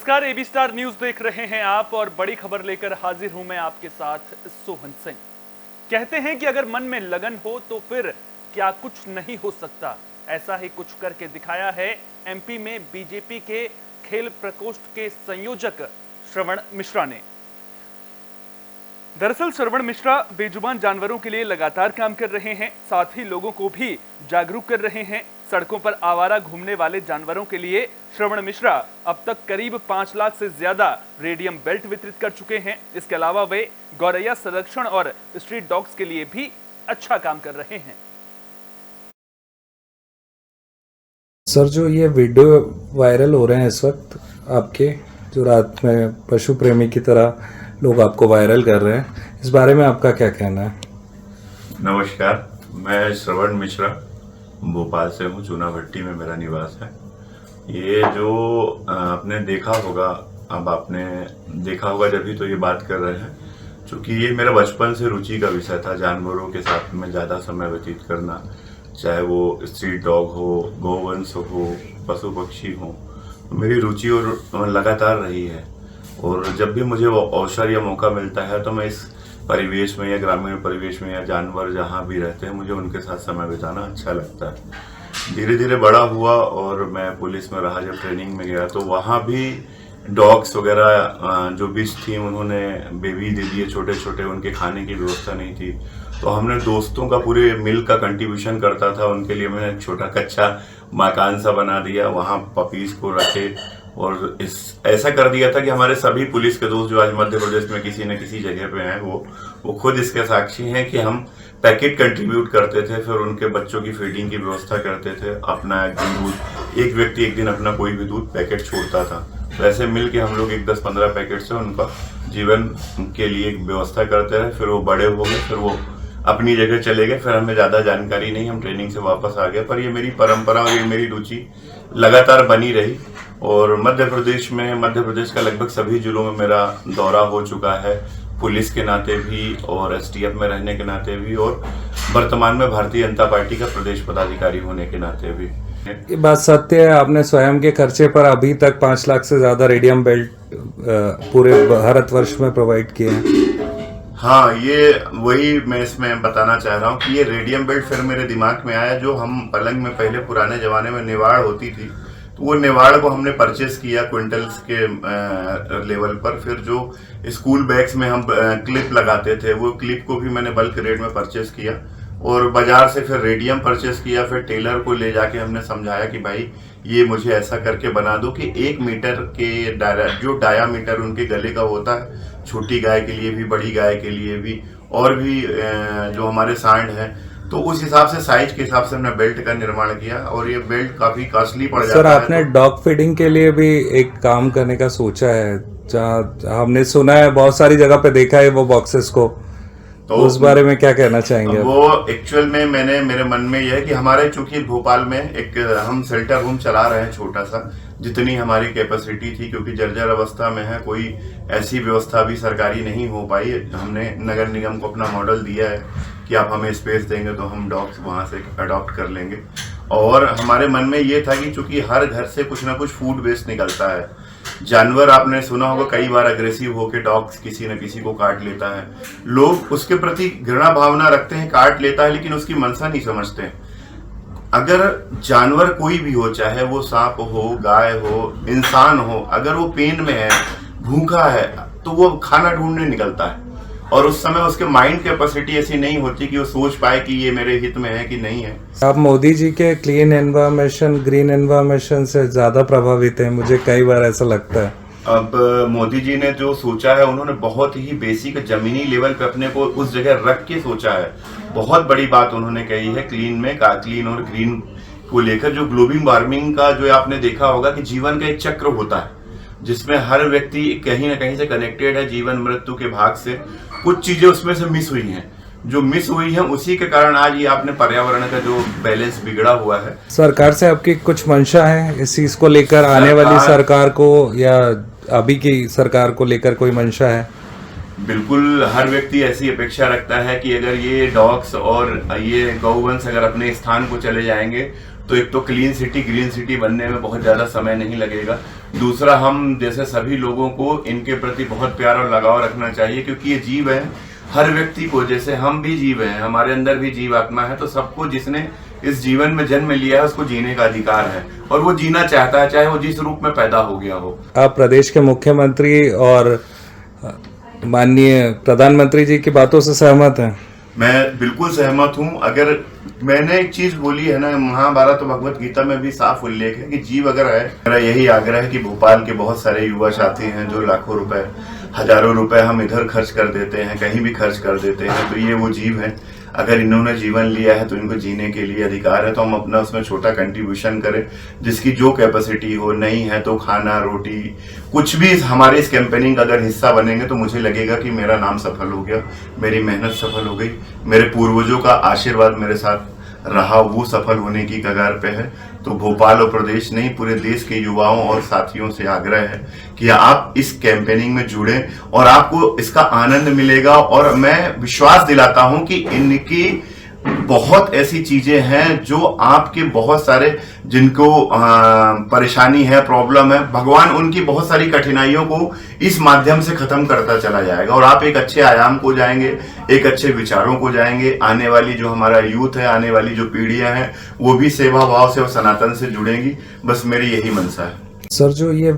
नमस्कार, AB star news देख रहे हैं आप और बड़ी खबर लेकर हाजिर हूं मैं आपके साथ सोहन सिंह। कहते हैं कि अगर मन में लगन हो तो फिर क्या कुछ नहीं हो सकता। ऐसा ही कुछ करके दिखाया है एमपी में बीजेपी के खेल प्रकोष्ठ के संयोजक श्रवण मिश्रा ने। दरअसल श्रवण मिश्रा बेजुबान जानवरों के लिए लगातार काम कर रहे हैं, साथ ही लोगों को भी जागरूक कर रहे हैं। सड़कों पर आवारा घूमने वाले जानवरों के लिए श्रवण मिश्रा अब तक करीब 5 लाख से ज्यादा रेडियम बेल्ट वितरित कर चुके हैं। इसके अलावा वे गौरैया संरक्षण और स्ट्रीट डॉग्स के लिए भी अच्छा काम कर रहे हैं। सर, जो ये वीडियो वायरल हो रहे हैं इस वक्त आपके, जो रात में पशु प्रेमी की तरह लोग आपको वायरल कर रहे हैं, इस बारे में आपका क्या कहना है? नमस्कार, मैं श्रवण मिश्रा भोपाल से हूँ। चूनाभट्टी में मेरा निवास है। ये जो आपने देखा होगा, अब आपने देखा होगा जब भी तो ये बात कर रहे हैं, क्योंकि ये मेरा बचपन से रुचि का विषय था। जानवरों के साथ में ज़्यादा समय व्यतीत करना, चाहे वो स्ट्रीट डॉग हो, गौवंश हो, पशु पक्षी हो, मेरी रुचि और लगातार रही है। और जब भी मुझे वो अवसर या मौका मिलता है तो मैं इस परिवेश में या ग्रामीण परिवेश में या जानवर जहाँ भी रहते हैं, मुझे उनके साथ समय बिताना अच्छा लगता है। धीरे धीरे बड़ा हुआ और मैं पुलिस में रहा, जब ट्रेनिंग में गया तो वहाँ भी डॉग्स वगैरह जो बिच थी उन्होंने बेबी दे दिए छोटे छोटे, उनके खाने की व्यवस्था नहीं थी। तो हमने दोस्तों का पूरे मिल का कंट्रीब्यूशन करता था, उनके लिए मैंने एक छोटा कच्चा मकान सा बना दिया, वहाँ पपीज को रखे और ऐसा कर दिया था कि हमारे सभी पुलिस के दोस्त जो आज मध्य प्रदेश में किसी न किसी जगह पे हैं, वो खुद इसके साक्षी हैं कि हम पैकेट कंट्रीब्यूट करते थे, फिर उनके बच्चों की फीडिंग की व्यवस्था करते थे। अपना एक दिन दूध, एक व्यक्ति एक दिन अपना कोई भी दूध पैकेट छोड़ता था, तो ऐसे मिल के हम लोग एक 10-15 पैकेट से उनका जीवन के लिए एक व्यवस्था करते रहे। फिर वो बड़े हो गए, फिर वो अपनी जगह चले गए, फिर हमें ज़्यादा जानकारी नहीं, हम ट्रेनिंग से वापस आ गए। पर ये मेरी परंपरा और ये मेरी रुचि लगातार बनी रही। और मध्य प्रदेश का लगभग सभी जिलों में मेरा दौरा हो चुका है, पुलिस के नाते भी और एसटीएफ में रहने के नाते भी, और वर्तमान में भारतीय जनता पार्टी का प्रदेश पदाधिकारी होने के नाते भी। ये बात सत्य है, आपने स्वयं के खर्चे पर अभी तक 5 लाख से ज्यादा रेडियम बेल्ट पूरे भारतवर्ष में प्रोवाइड किए हैं। हाँ, ये वही मैं इसमें बताना चाह रहा हूँ कि ये रेडियम बेल्ट फिर मेरे दिमाग में आया। जो हम पलंग में पहले पुराने जमाने में निवाड़ होती थी, तो वो निवाड़ को हमने परचेस किया क्विंटल्स के लेवल पर। फिर जो स्कूल बैग्स में हम क्लिप लगाते थे, वो क्लिप को भी मैंने बल्क रेट में परचेस किया और बाजार से फिर रेडियम परचेस किया। फिर टेलर को ले जाके हमने समझाया कि भाई ये मुझे ऐसा करके बना दो कि 1 मीटर के जो डायामीटर उनके गले का होता है, छोटी गाय के लिए भी, बड़ी गाय के लिए भी, और भी जो हमारे सांड हैं, तो उस हिसाब से साइज के हिसाब से हमने बेल्ट का निर्माण किया। और ये बेल्ट काफी कॉस्टली पड़ जाता है। सर, आपने डॉग फीडिंग के लिए भी एक काम करने का सोचा है, जहाँ हमने सुना है बहुत सारी जगह पे देखा है वो बॉक्सेस को, तो उस बारे में क्या कहना चाहेंगे? वो एक्चुअल में मेरे मन में यह है कि हमारे चूंकि भोपाल में एक हम शेल्टर होम चला रहे हैं छोटा सा, जितनी हमारी कैपेसिटी थी, क्योंकि जर्जर अवस्था में है, कोई ऐसी व्यवस्था भी सरकारी नहीं हो पाई। हमने नगर निगम को अपना मॉडल दिया है कि आप हमें स्पेस देंगे तो हम डॉग्स वहां से अडॉप्ट कर लेंगे। और हमारे मन में ये था कि चूंकि हर घर से कुछ ना कुछ फूड वेस्ट निकलता है, जानवर आपने सुना होगा कई बार अग्रेसिव होकर डॉग्स किसी न किसी को काट लेता है, लोग उसके प्रति घृणा भावना रखते हैं, काट लेता है, लेकिन उसकी मंशा नहीं समझते। अगर जानवर कोई भी हो, चाहे वो सांप हो, गाय हो, इंसान हो, अगर वो पेन में है, भूखा है, तो वो खाना ढूंढने निकलता है। और उस समय उसके माइंड कैपेसिटी ऐसी नहीं होती कि वो सोच पाए कि ये मेरे हित में है कि नहीं है। आप मोदी जी के क्लीन एनवायरमेंट, ग्रीन एनवायरमेंट से ज्यादा प्रभावित हैं, मुझे कई बार ऐसा लगता है। अब मोदी जी ने जो सोचा है, उन्होंने बहुत ही बेसिक जमीनी लेवल पे अपने को उस जगह रख के सोचा है। बहुत बड़ी बात उन्होंने कही है क्लीन और ग्रीन को लेकर। जो ग्लोबल वार्मिंग का जो आपने देखा होगा कि जीवन का एक चक्र होता है, जिसमें हर व्यक्ति कहीं ना कहीं से कनेक्टेड है जीवन मृत्यु के भाग से। कुछ चीजें उसमें से मिस हुई हैं, जो मिस हुई है उसी के कारण आज ये आपने पर्यावरण का जो बैलेंस बिगड़ा हुआ है। सरकार से आपकी कुछ मंशा है इस चीज को लेकर? आने वाली सरकार को या अभी की सरकार को लेकर कोई मंशा है? बिल्कुल, हर व्यक्ति ऐसी अपेक्षा रखता है कि अगर ये डॉग्स और ये गौवंश अगर अपने स्थान को चले जाएंगे तो एक तो क्लीन सिटी ग्रीन सिटी बनने में बहुत ज्यादा समय नहीं लगेगा। दूसरा, हम जैसे सभी लोगों को इनके प्रति बहुत प्यार और लगाव रखना चाहिए, क्योंकि ये जीव है। हर व्यक्ति को, जैसे हम भी जीव हैं, हमारे अंदर भी जीव आत्मा है, तो सबको जिसने इस जीवन में जन्म लिया है उसको जीने का अधिकार है और वो जीना चाहता है, चाहे वो जिस रूप में पैदा हो गया हो। आप प्रदेश के मुख्यमंत्री और माननीय प्रधानमंत्री जी की बातों से सहमत हैं? मैं बिल्कुल सहमत हूं। अगर मैंने एक चीज बोली है ना, महाभारत और भगवत गीता में भी साफ उल्लेख है कि जीव अगर है, मेरा यही आग्रह है कि भोपाल के बहुत सारे युवा साथी हैं जो लाखों रुपए, हजारों रुपए हम इधर खर्च कर देते हैं, कहीं भी खर्च कर देते हैं, तो ये वो जीव हैं। अगर इन्होंने जीवन लिया है तो इनको जीने के लिए अधिकार है, तो हम अपना उसमें छोटा कंट्रीब्यूशन करें, जिसकी जो कैपेसिटी हो। नहीं है तो खाना, रोटी, कुछ भी हमारे इस कैंपेनिंग का अगर हिस्सा बनेंगे तो मुझे लगेगा कि मेरा नाम सफल हो गया, मेरी मेहनत सफल हो गई, मेरे पूर्वजों का आशीर्वाद मेरे साथ रहा, वो सफल होने की कगार पे है। तो भोपाल और प्रदेश नहीं, पूरे देश के युवाओं और साथियों से आग्रह है कि आप इस कैंपेनिंग में जुड़ें और आपको इसका आनंद मिलेगा। और मैं विश्वास दिलाता हूं कि इनकी बहुत ऐसी चीजें हैं जो आपके बहुत सारे जिनको परेशानी है, प्रॉब्लम है, भगवान उनकी बहुत सारी कठिनाइयों को इस माध्यम से खत्म करता चला जाएगा और आप एक अच्छे आयाम को जाएंगे, एक अच्छे विचारों को जाएंगे। आने वाली जो हमारा यूथ है, आने वाली जो पीढ़ियां हैं, वो भी सेवा भाव से और सनातन से जुड़ेंगी। बस मेरी यही मनसा है। सर, जो ये